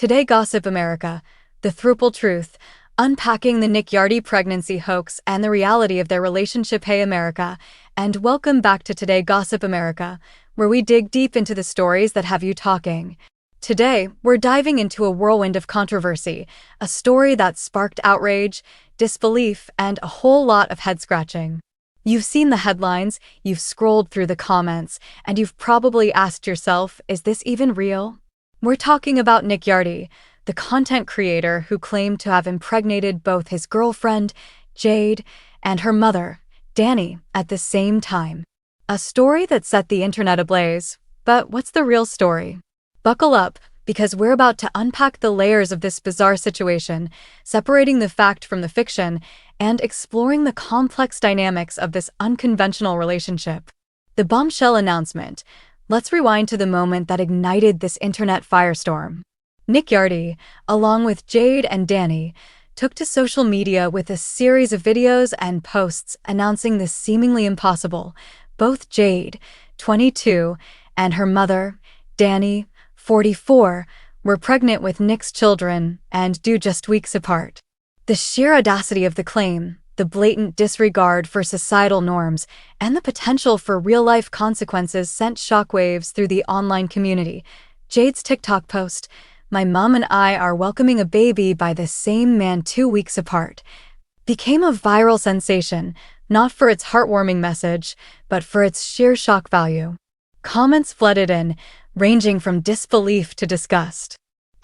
Today Gossip America, the throuple truth, unpacking the Nick Yardy pregnancy hoax and the reality of their relationship. Hey America, and welcome back to Today Gossip America, where we dig deep into the stories that have you talking. Today, we're diving into a whirlwind of controversy, a story that sparked outrage, disbelief, and a whole lot of head-scratching. You've seen the headlines, you've scrolled through the comments, and you've probably asked yourself, is this even real? We're talking about Nick Yardy, the content creator who claimed to have impregnated both his girlfriend, Jade, and her mother, Danny, at the same time. A story that set the internet ablaze. But what's the real story? Buckle up, because we're about to unpack the layers of this bizarre situation, separating the fact from the fiction, and exploring the complex dynamics of this unconventional relationship. The bombshell announcement. Let's rewind to the moment that ignited this internet firestorm. Nick Yardy, along with Jade and Danny, took to social media with a series of videos and posts announcing the seemingly impossible. Both Jade, 22, and her mother, Danny, 44, were pregnant with Nick's children and due just weeks apart. The sheer audacity of the claim, the blatant disregard for societal norms, and the potential for real-life consequences sent shockwaves through the online community. Jade's TikTok post, "My mom and I are welcoming a baby by the same man 2 weeks apart," became a viral sensation, not for its heartwarming message, but for its sheer shock value. Comments flooded in, ranging from disbelief to disgust.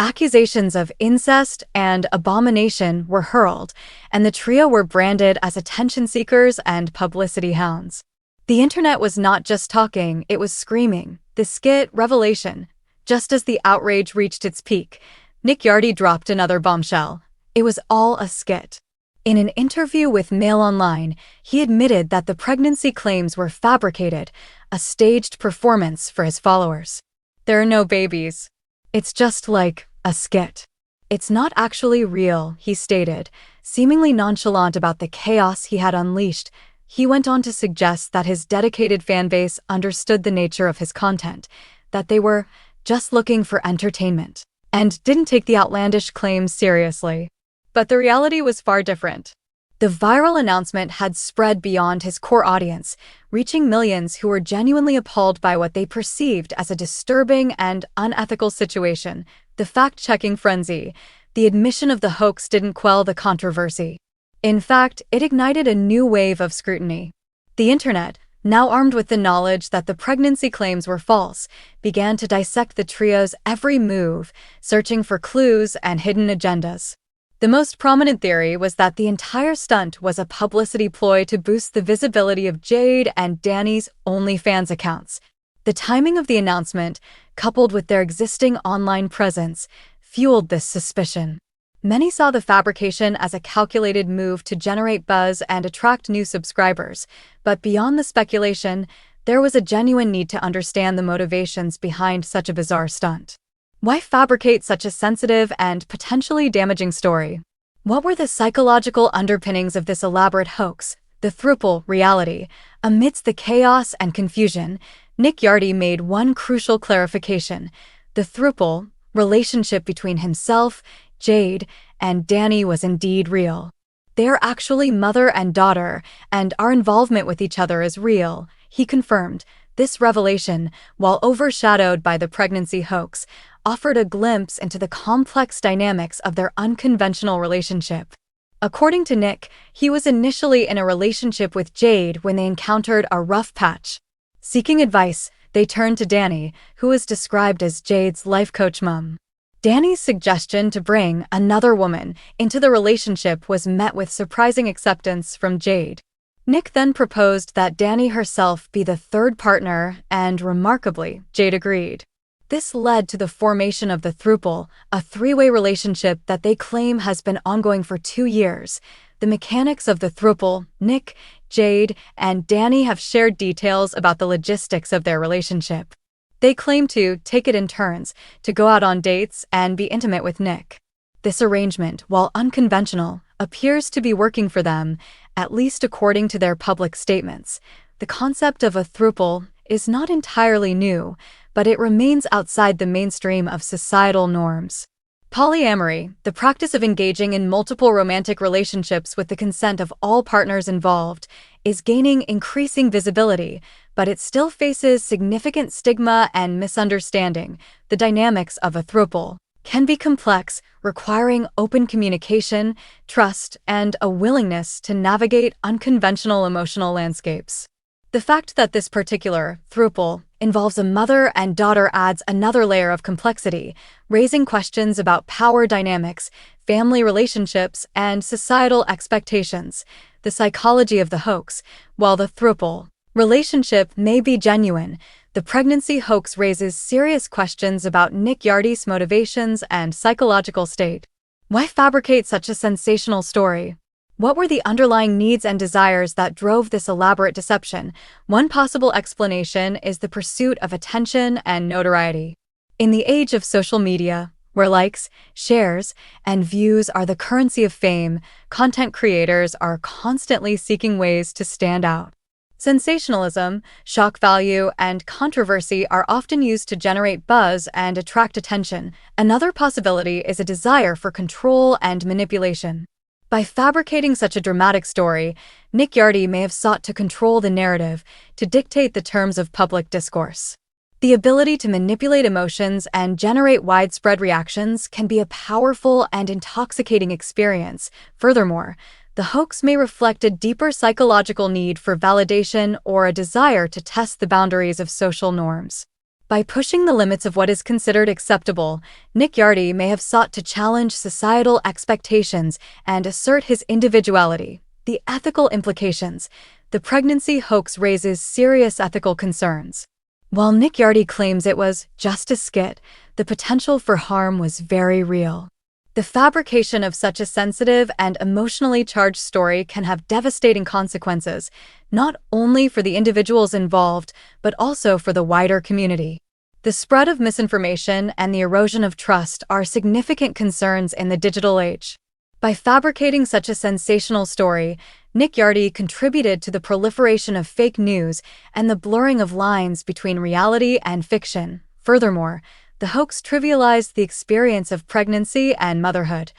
Accusations of incest and abomination were hurled, and the trio were branded as attention seekers and publicity hounds. The internet was not just talking, it was screaming. The skit revelation. Just as the outrage reached its peak, Nick Yardy dropped another bombshell. It was all a skit. In an interview with Mail Online, he admitted that the pregnancy claims were fabricated, a staged performance for his followers. "There are no babies. It's just like a skit. It's not actually real," he stated, seemingly nonchalant about the chaos he had unleashed. He went on to suggest that his dedicated fanbase understood the nature of his content, that they were just looking for entertainment, and didn't take the outlandish claims seriously. But the reality was far different. The viral announcement had spread beyond his core audience, reaching millions who were genuinely appalled by what they perceived as a disturbing and unethical situation. The fact-checking frenzy, the admission of the hoax didn't quell the controversy. In fact, it ignited a new wave of scrutiny. The internet, now armed with the knowledge that the pregnancy claims were false, began to dissect the trio's every move, searching for clues and hidden agendas. The most prominent theory was that the entire stunt was a publicity ploy to boost the visibility of Jade and Danny's OnlyFans accounts. The timing of the announcement, coupled with their existing online presence, fueled this suspicion. Many saw the fabrication as a calculated move to generate buzz and attract new subscribers, but beyond the speculation, there was a genuine need to understand the motivations behind such a bizarre stunt. Why fabricate such a sensitive and potentially damaging story? What were the psychological underpinnings of this elaborate hoax, the throuple reality? Amidst the chaos and confusion, Nick Yardy made one crucial clarification. The throuple relationship between himself, Jade, and Danny was indeed real. They're actually mother and daughter, and our involvement with each other is real, he confirmed. This revelation, while overshadowed by the pregnancy hoax, offered a glimpse into the complex dynamics of their unconventional relationship. According to Nick, he was initially in a relationship with Jade when they encountered a rough patch. Seeking advice, they turned to Danny, who is described as Jade's life coach mom. Danny's suggestion to bring another woman into the relationship was met with surprising acceptance from Jade. Nick then proposed that Danny herself be the third partner, and remarkably, Jade agreed. This led to the formation of the throuple, a three-way relationship that they claim has been ongoing for 2 years. The mechanics of the throuple, Nick, Jade, and Danny have shared details about the logistics of their relationship. They claim to take it in turns, to go out on dates and be intimate with Nick. This arrangement, while unconventional, appears to be working for them, at least according to their public statements. The concept of a throuple is not entirely new, but it remains outside the mainstream of societal norms. Polyamory, the practice of engaging in multiple romantic relationships with the consent of all partners involved, is gaining increasing visibility, but it still faces significant stigma and misunderstanding. The dynamics of a throuple can be complex, requiring open communication, trust, and a willingness to navigate unconventional emotional landscapes. The fact that this particular throuple involves a mother and daughter adds another layer of complexity, raising questions about power dynamics, family relationships, and societal expectations. The psychology of the hoax. While the throuple relationship may be genuine, the pregnancy hoax raises serious questions about Nick Yardy's motivations and psychological state. Why fabricate such a sensational story? What were the underlying needs and desires that drove this elaborate deception? One possible explanation is the pursuit of attention and notoriety. In the age of social media, where likes, shares, and views are the currency of fame, content creators are constantly seeking ways to stand out. Sensationalism, shock value, and controversy are often used to generate buzz and attract attention. Another possibility is a desire for control and manipulation. By fabricating such a dramatic story, Nick Yardy may have sought to control the narrative, to dictate the terms of public discourse. The ability to manipulate emotions and generate widespread reactions can be a powerful and intoxicating experience. Furthermore, the hoax may reflect a deeper psychological need for validation or a desire to test the boundaries of social norms. By pushing the limits of what is considered acceptable, Nick Yardy may have sought to challenge societal expectations and assert his individuality. The ethical implications. The pregnancy hoax raises serious ethical concerns. While Nick Yardy claims it was just a skit, the potential for harm was very real. The fabrication of such a sensitive and emotionally charged story can have devastating consequences, not only for the individuals involved, but also for the wider community. The spread of misinformation and the erosion of trust are significant concerns in the digital age. By fabricating such a sensational story, Nick Yardy contributed to the proliferation of fake news and the blurring of lines between reality and fiction. Furthermore, the hoax trivialized the experience of pregnancy and motherhood,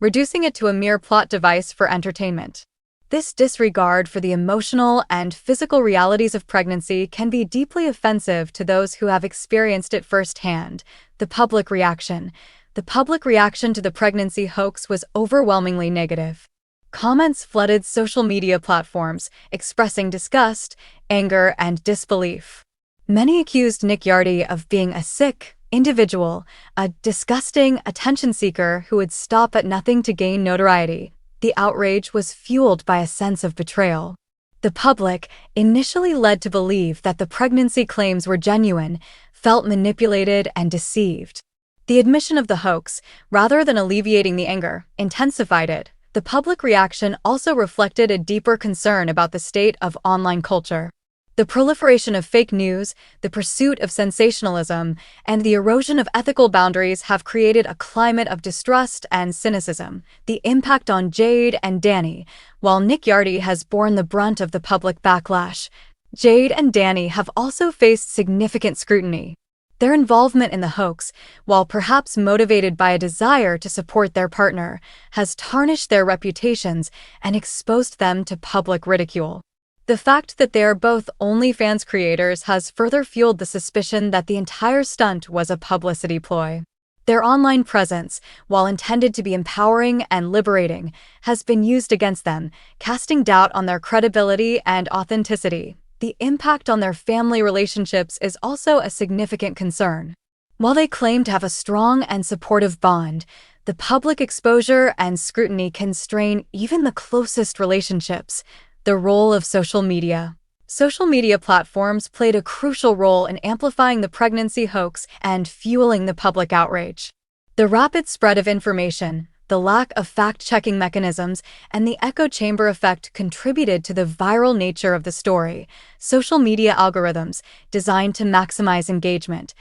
reducing it to a mere plot device for entertainment. This disregard for the emotional and physical realities of pregnancy can be deeply offensive to those who have experienced it firsthand. The public reaction. The public reaction to the pregnancy hoax was overwhelmingly negative. Comments flooded social media platforms, expressing disgust, anger, and disbelief. Many accused Nick Yardy of being a sick individual, a disgusting attention seeker who would stop at nothing to gain notoriety. The outrage was fueled by a sense of betrayal. The public, initially led to believe that the pregnancy claims were genuine, felt manipulated and deceived. The admission of the hoax, rather than alleviating the anger, intensified it. The public reaction also reflected a deeper concern about the state of online culture. The proliferation of fake news, the pursuit of sensationalism, and the erosion of ethical boundaries have created a climate of distrust and cynicism. The impact on Jade and Danny. While Nick Yardy has borne the brunt of the public backlash, Jade and Danny have also faced significant scrutiny. Their involvement in the hoax, while perhaps motivated by a desire to support their partner, has tarnished their reputations and exposed them to public ridicule. The fact that they are both OnlyFans creators has further fueled the suspicion that the entire stunt was a publicity ploy. Their online presence, while intended to be empowering and liberating, has been used against them, casting doubt on their credibility and authenticity. The impact on their family relationships is also a significant concern. While they claim to have a strong and supportive bond, the public exposure and scrutiny can strain even the closest relationships. The role of social media. Social media platforms played a crucial role in amplifying the pregnancy hoax and fueling the public outrage. The rapid spread of information, the lack of fact-checking mechanisms, and the echo chamber effect contributed to the viral nature of the story. Social media algorithms, designed to maximize engagement,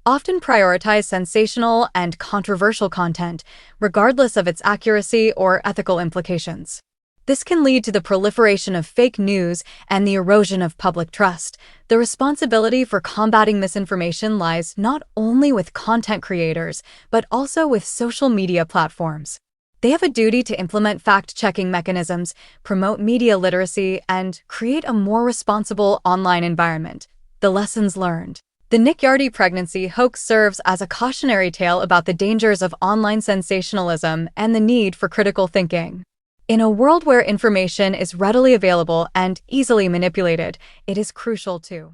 often prioritize sensational and controversial content, regardless of its accuracy or ethical implications. This can lead to the proliferation of fake news and the erosion of public trust. The responsibility for combating misinformation lies not only with content creators, but also with social media platforms. They have a duty to implement fact-checking mechanisms, promote media literacy, and create a more responsible online environment. The lessons learned. The Nick Yardy pregnancy hoax serves as a cautionary tale about the dangers of online sensationalism and the need for critical thinking. In a world where information is readily available and easily manipulated, it is crucial to